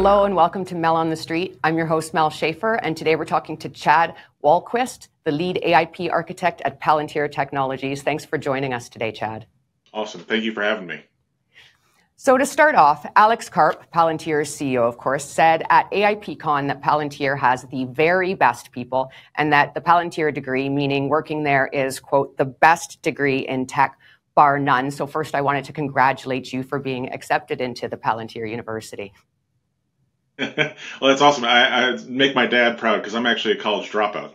Hello and welcome to Mel on the Street. I'm your host, Mel Schaffer, and today we're talking to Chad Walquist, the lead AIP architect at Palantir Technologies. Thanks for joining us today, Chad. Awesome. Thank you for having me. So to start off, Alex Karp, Palantir's CEO, of course, said at AIPCon that Palantir has the very best people and that the Palantir degree, meaning working there, is, quote, the best degree in tech, bar none. So first, I wanted to congratulate you for being accepted into the Palantir University. Well, that's awesome. I make my dad proud because I'm actually a college dropout.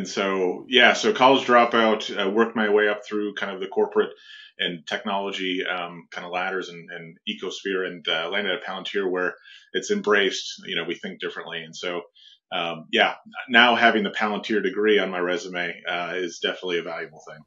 So college dropout, worked my way up through kind of the corporate and technology kind of ladders and ecosphere, and landed at Palantir where it's embraced, we think differently. And so, now having the Palantir degree on my resume is definitely a valuable thing.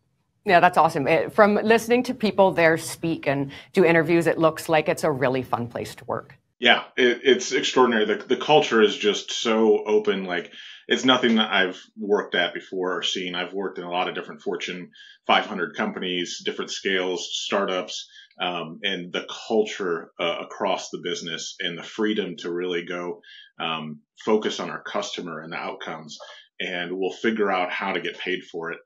Yeah, that's awesome. From listening to people there speak and do interviews, it looks like it's a really fun place to work. Yeah, it's extraordinary. The culture is just so open. Like, it's nothing that I've worked at before or seen. I've worked in a lot of different Fortune 500 companies, different scales, startups, and the culture across the business and the freedom to really go focus on our customer and the outcomes, and we'll figure out how to get paid for it.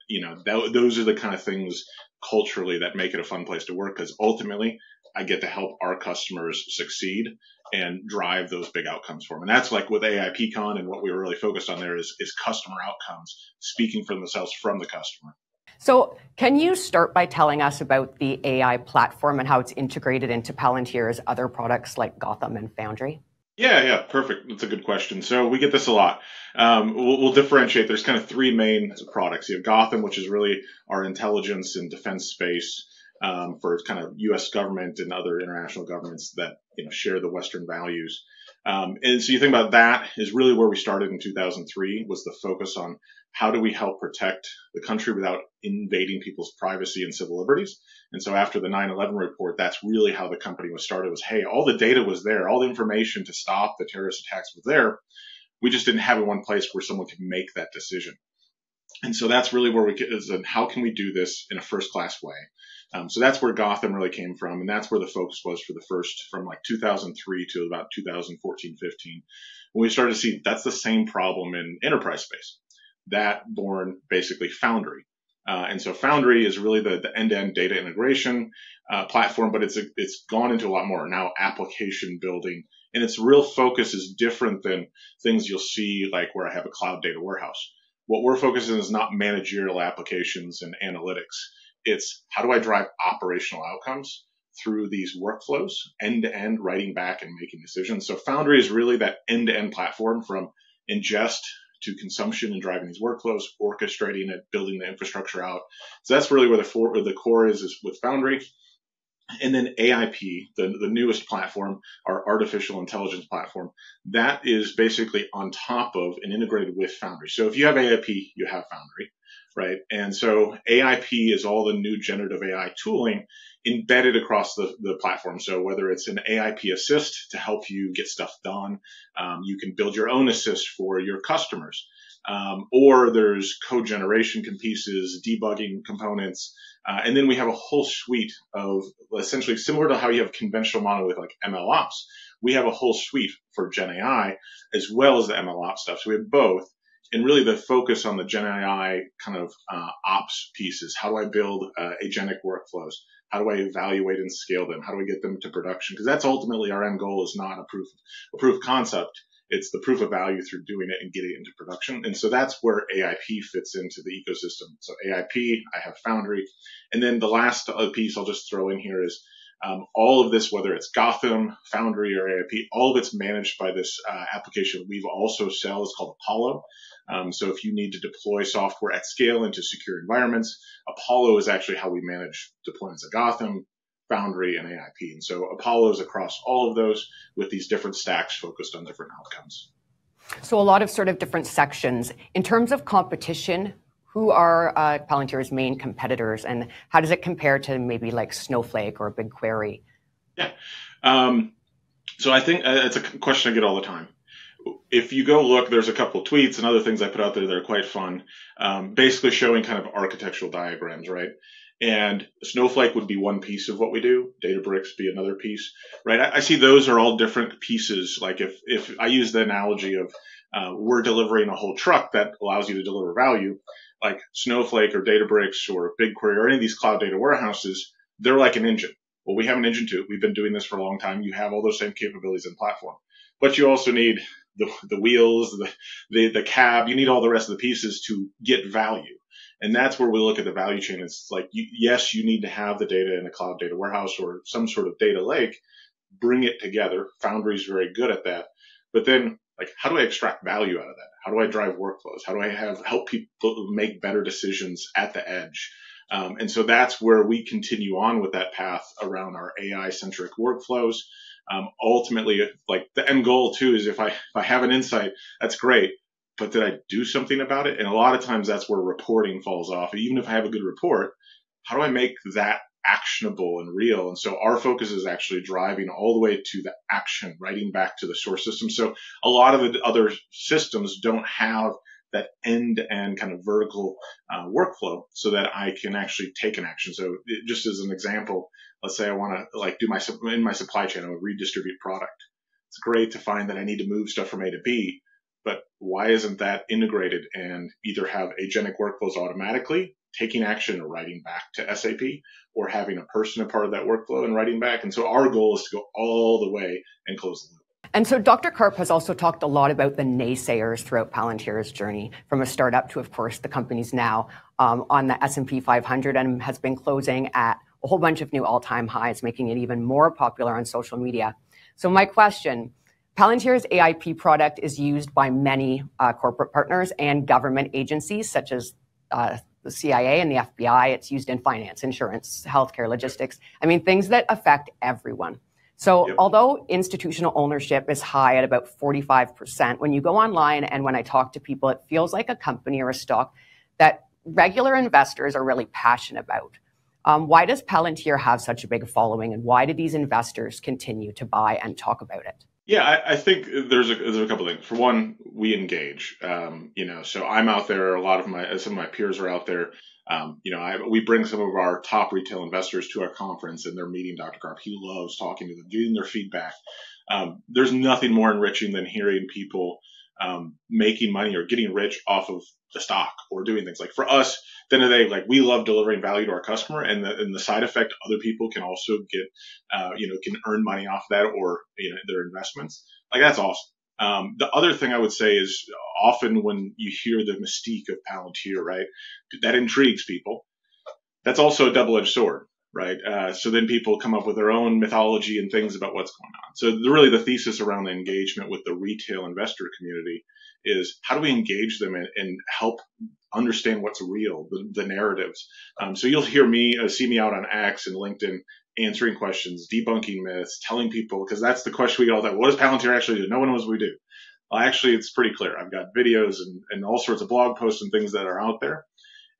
Those are the kind of things culturally that make it a fun place to work, because ultimately I get to help our customers succeed and drive those big outcomes for them. And that's like with AIPCon, and what we were really focused on there is customer outcomes speaking for themselves from the customer. So can you start by telling us about the AI platform and how it's integrated into Palantir's other products like Gotham and Foundry? Yeah, perfect. That's a good question. So we get this a lot. We'll differentiate. There's kind of three main products. You have Gotham, which is really our intelligence and defense space for kind of U.S. government and other international governments that share the Western values. And so you think about that is really where we started in 2003, was the focus on how do we help protect the country without invading people's privacy and civil liberties. And so after the 9/11 report, that's really how the company was started, was, hey, all the data was there, all the information to stop the terrorist attacks was there. We just didn't have it in one place where someone could make that decision. And so that's really where we get is, how can we do this in a first class way? So that's where Gotham really came from. And that's where the focus was for the first, from like 2003 to about 2014, 15, when we started to see that's the same problem in enterprise space. That born basically Foundry. And so Foundry is really the end-to-end data integration platform, but it's gone into a lot more now, application building. And its real focus is different than things you'll see like where I have a cloud data warehouse. What we're focusing on is not managerial applications and analytics. It's how do I drive operational outcomes through these workflows, end-to-end, writing back and making decisions. So Foundry is really that end-to-end platform from ingest to consumption and driving these workflows, orchestrating it, building the infrastructure out. So that's really where the core is with Foundry. And then AIP, the newest platform, our artificial intelligence platform, that is basically on top of and integrated with Foundry. So if you have AIP, you have Foundry, right? And so AIP is all the new generative AI tooling embedded across the platform. So whether it's an AIP assist to help you get stuff done, you can build your own assist for your customers. Or there's code generation pieces, debugging components. And then we have a whole suite of essentially similar to how you have conventional monolith like ML Ops. We have a whole suite for Gen AI as well as the ML Ops stuff. So we have both. And really the focus on the Gen AI kind of ops pieces. How do I build agentic workflows? How do I evaluate and scale them? How do I get them to production? Because that's ultimately our end goal, is not a proof of concept. It's the proof of value through doing it and getting it into production. And so that's where AIP fits into the ecosystem. So AIP, I have Foundry. And then the last piece I'll just throw in here is all of this, whether it's Gotham, Foundry, or AIP, all of it's managed by this application we've also sell. It's called Apollo. So if you need to deploy software at scale into secure environments, Apollo is actually how we manage deployments at Gotham, Foundry, and AIP. And so Apollo is across all of those with these different stacks focused on different outcomes. So a lot of sort of different sections. In terms of competition, who are Palantir's main competitors, and how does it compare to maybe like Snowflake or BigQuery? Yeah. So I think it's a question I get all the time. If you go look, there's a couple of tweets and other things I put out there that are quite fun, basically showing kind of architectural diagrams, right? And Snowflake would be one piece of what we do. Databricks be another piece, right? I see those are all different pieces. Like if I use the analogy of we're delivering a whole truck that allows you to deliver value, like Snowflake or Databricks or BigQuery or any of these cloud data warehouses, they're like an engine. Well, we have an engine too. We've been doing this for a long time. You have all those same capabilities in platform, but you also need the wheels, the cab. You need all the rest of the pieces to get value. And that's where we look at the value chain. It's like, yes, you need to have the data in a cloud data warehouse or some sort of data lake, bring it together. Foundry is very good at that. But then, like, how do I extract value out of that? How do I drive workflows? How do I help people make better decisions at the edge? And so that's where we continue on with that path around our AI-centric workflows. Ultimately, like the end goal too is if I have an insight, that's great. But did I do something about it? And a lot of times that's where reporting falls off. Even if I have a good report, how do I make that actionable and real? And so our focus is actually driving all the way to the action, writing back to the source system. So a lot of the other systems don't have that end-to-end kind of vertical workflow so that I can actually take an action. So just as an example, let's say I want to like do in my supply chain, I would redistribute product. It's great to find that I need to move stuff from A to B. But why isn't that integrated and either have agentic workflows automatically taking action and writing back to SAP, or having a person a part of that workflow and writing back? And so our goal is to go all the way and close the loop. And so Dr. Karp has also talked a lot about the naysayers throughout Palantir's journey, from a startup to, of course, the company's now on the S&P 500 and has been closing at a whole bunch of new all-time highs, making it even more popular on social media. So my question, Palantir's AIP product is used by many corporate partners and government agencies such as the CIA and the FBI. It's used in finance, insurance, healthcare, logistics. I mean, things that affect everyone. So Yep. Although institutional ownership is high at about 45%, when you go online and when I talk to people, it feels like a company or a stock that regular investors are really passionate about. Why does Palantir have such a big following, and why do these investors continue to buy and talk about it? Yeah, I think there's a couple things. For one, we engage. So I'm out there. Some of my peers are out there. We bring some of our top retail investors to our conference, and they're meeting Dr. Karp. He loves talking to them, getting their feedback. There's nothing more enriching than hearing people making money or getting rich off of the stock or doing things. Like for us, at the end of the day, like we love delivering value to our customer, and the side effect, other people can also get, can earn money off that, or their investments. Like that's awesome. The other thing I would say is often when you hear the mystique of Palantir, right, that intrigues people. That's also a double-edged sword, right? So then people come up with their own mythology and things about what's going on. So really the thesis around the engagement with the retail investor community is how do we engage them and help understand what's real, the narratives. So you'll see me out on X and LinkedIn answering questions, debunking myths, telling people, because that's the question we get all the time. What does Palantir actually do? No one knows what we do. Well, actually, it's pretty clear. I've got videos and all sorts of blog posts and things that are out there.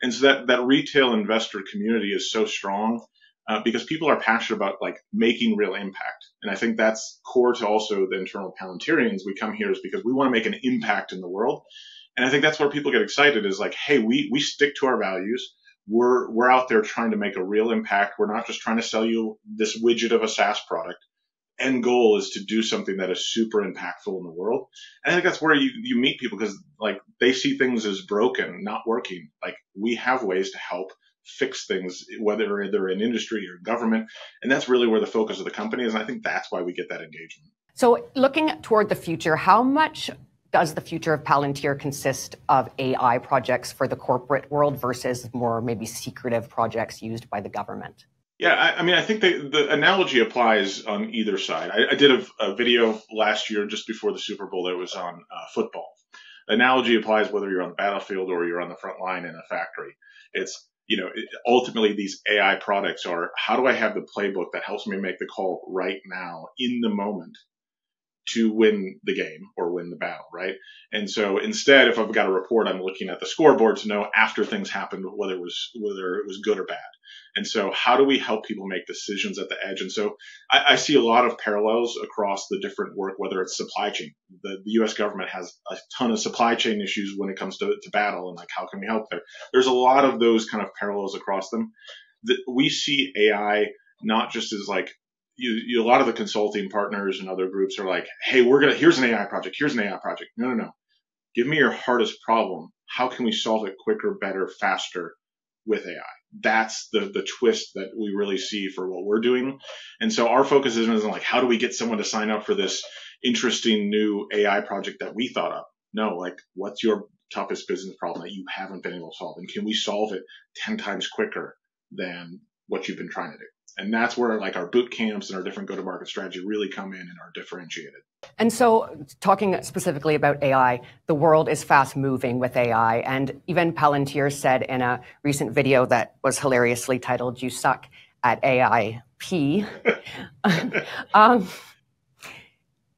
And so that retail investor community is so strong because people are passionate about like making real impact. And I think that's core to also the internal Palantirians. We come here is because we want to make an impact in the world. And I think that's where people get excited is like, hey, we stick to our values. We're out there trying to make a real impact. We're not just trying to sell you this widget of a SaaS product. End goal is to do something that is super impactful in the world. And I think that's where you meet people because like they see things as broken, not working. Like we have ways to help fix things, whether they're in industry or government. And that's really where the focus of the company is. And I think that's why we get that engagement. So looking toward the future, how much does the future of Palantir consist of AI projects for the corporate world versus more maybe secretive projects used by the government? Yeah, I think the analogy applies on either side. I did a video last year just before the Super Bowl that was on football. The analogy applies whether you're on the battlefield or you're on the front line in a factory. It's, ultimately these AI products are how do I have the playbook that helps me make the call right now in the moment to win the game or win the battle, right? And so instead, if I've got a report, I'm looking at the scoreboard to know after things happened whether it was good or bad. And so how do we help people make decisions at the edge? And so I see a lot of parallels across the different work, whether it's supply chain. The U.S. government has a ton of supply chain issues when it comes to battle and like how can we help there? There's a lot of those kind of parallels across them. we see AI not just as like, a lot of the consulting partners and other groups are like, hey, here's an AI project. Here's an AI project. No. Give me your hardest problem. How can we solve it quicker, better, faster with AI? That's the twist that we really see for what we're doing. And so our focus isn't like, how do we get someone to sign up for this interesting new AI project that we thought of? No, like, what's your toughest business problem that you haven't been able to solve? And can we solve it 10 times quicker than what you've been trying to do? And that's where like our boot camps and our different go-to-market strategy really come in and are differentiated. And so talking specifically about AI, the world is fast moving with AI. And even Palantir said in a recent video that was hilariously titled, "You Suck at AIP."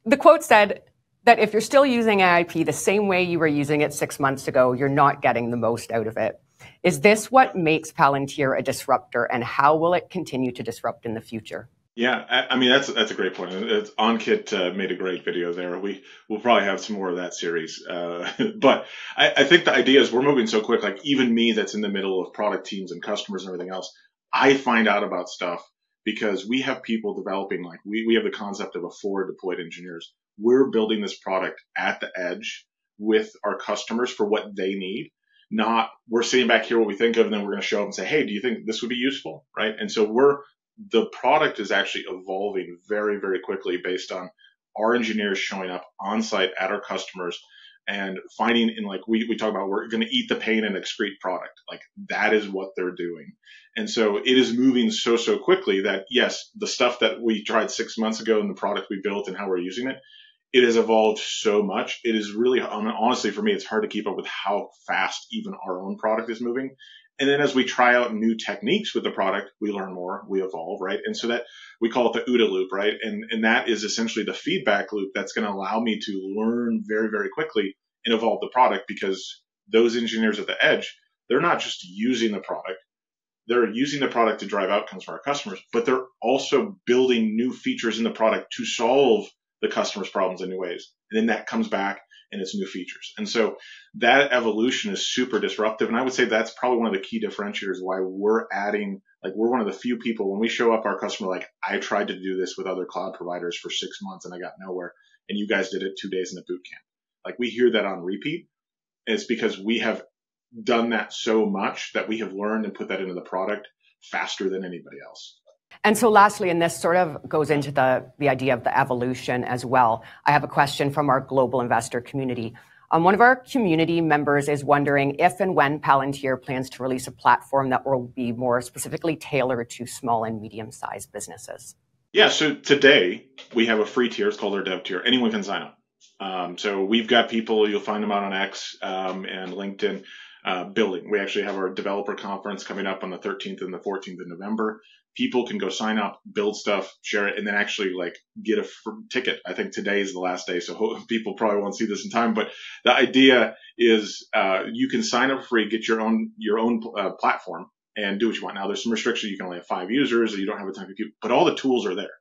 The quote said that if you're still using AIP the same way you were using it 6 months ago, you're not getting the most out of it. Is this what makes Palantir a disruptor, and how will it continue to disrupt in the future? Yeah, I mean, that's a great point. Ankit made a great video there. We'll probably have some more of that series. But I think the idea is we're moving so quick, like even me that's in the middle of product teams and customers and everything else, I find out about stuff because we have people developing, like we have the concept of a forward deployed engineers. We're building this product at the edge with our customers for what they need. Not we're sitting back here what we think of, and then we're going to show up and say, hey, do you think this would be useful? Right. And so the product is actually evolving very, very quickly based on our engineers showing up on site at our customers and finding in, like we talk about, we're going to eat the pain and excrete product. Like that is what they're doing. And so it is moving so quickly that yes, the stuff that we tried 6 months ago and the product we built and how we're using it, it has evolved so much. It is really, honestly, for me, it's hard to keep up with how fast even our own product is moving. And then as we try out new techniques with the product, we learn more, we evolve, right? And so that we call it the OODA loop, right? And that is essentially the feedback loop that's going to allow me to learn very, very quickly and evolve the product, because those engineers at the edge, they're not just using the product. They're using the product to drive outcomes for our customers, but they're also building new features in the product to solve the customer's problems in new ways. And then that comes back and it's new features. And so that evolution is super disruptive. And I would say that's probably one of the key differentiators why we're adding, like we're one of the few people, when we show up our customer, like I tried to do this with other cloud providers for 6 months and I got nowhere. And you guys did it 2 days in a boot camp. Like we hear that on repeat. And it's because we have done that so much that we have learned and put that into the product faster than anybody else. And so lastly, and this sort of goes into the idea of the evolution as well, I have a question from our global investor community. One of our community members is wondering if and when Palantir plans to release a platform that will be more specifically tailored to small and medium-sized businesses. Yeah, so today we have a free tier. It's called our dev tier. Anyone can sign up. So we've got people, you'll find them out on X and LinkedIn, building. We actually have our developer conference coming up on the 13th and the 14th of November. People can go sign up, build stuff, share it, and then actually like get a ticket. I think today is the last day, so people probably won't see this in time. But the idea is you can sign up for free, get your own platform, and do what you want. Now there's some restrictions. You can only have 5 users, or you don't have a ton of compute, but all the tools are there.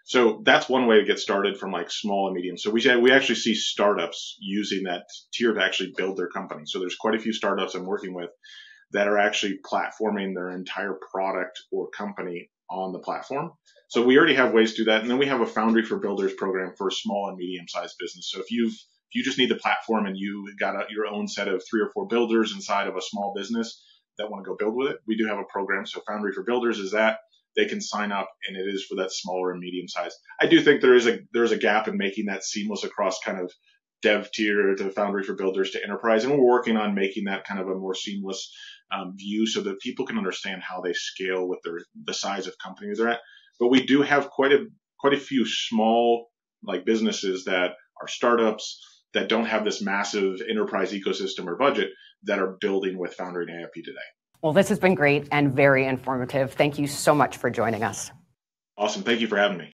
So that's one way to get started from like small and medium. So we actually see startups using that tier to actually build their company. So there's quite a few startups I'm working with that are actually platforming their entire product or company on the platform. So we already have ways to do that. And then we have a Foundry for Builders program for small and medium-sized business. So if you just need the platform and you got your own set of 3 or 4 builders inside of a small business that want to go build with it, we do have a program. So Foundry for Builders is that. They can sign up, and it is for that smaller and medium size. I do think there is a gap in making that seamless across kind of dev tier to Foundry for Builders to enterprise, and we're working on making that kind of a more seamless view so that people can understand how they scale with the size of companies they're at. But we do have quite a few small like businesses that are startups that don't have this massive enterprise ecosystem or budget that are building with Foundry and AIP today. Well, this has been great and very informative. Thank you so much for joining us. Awesome. Thank you for having me.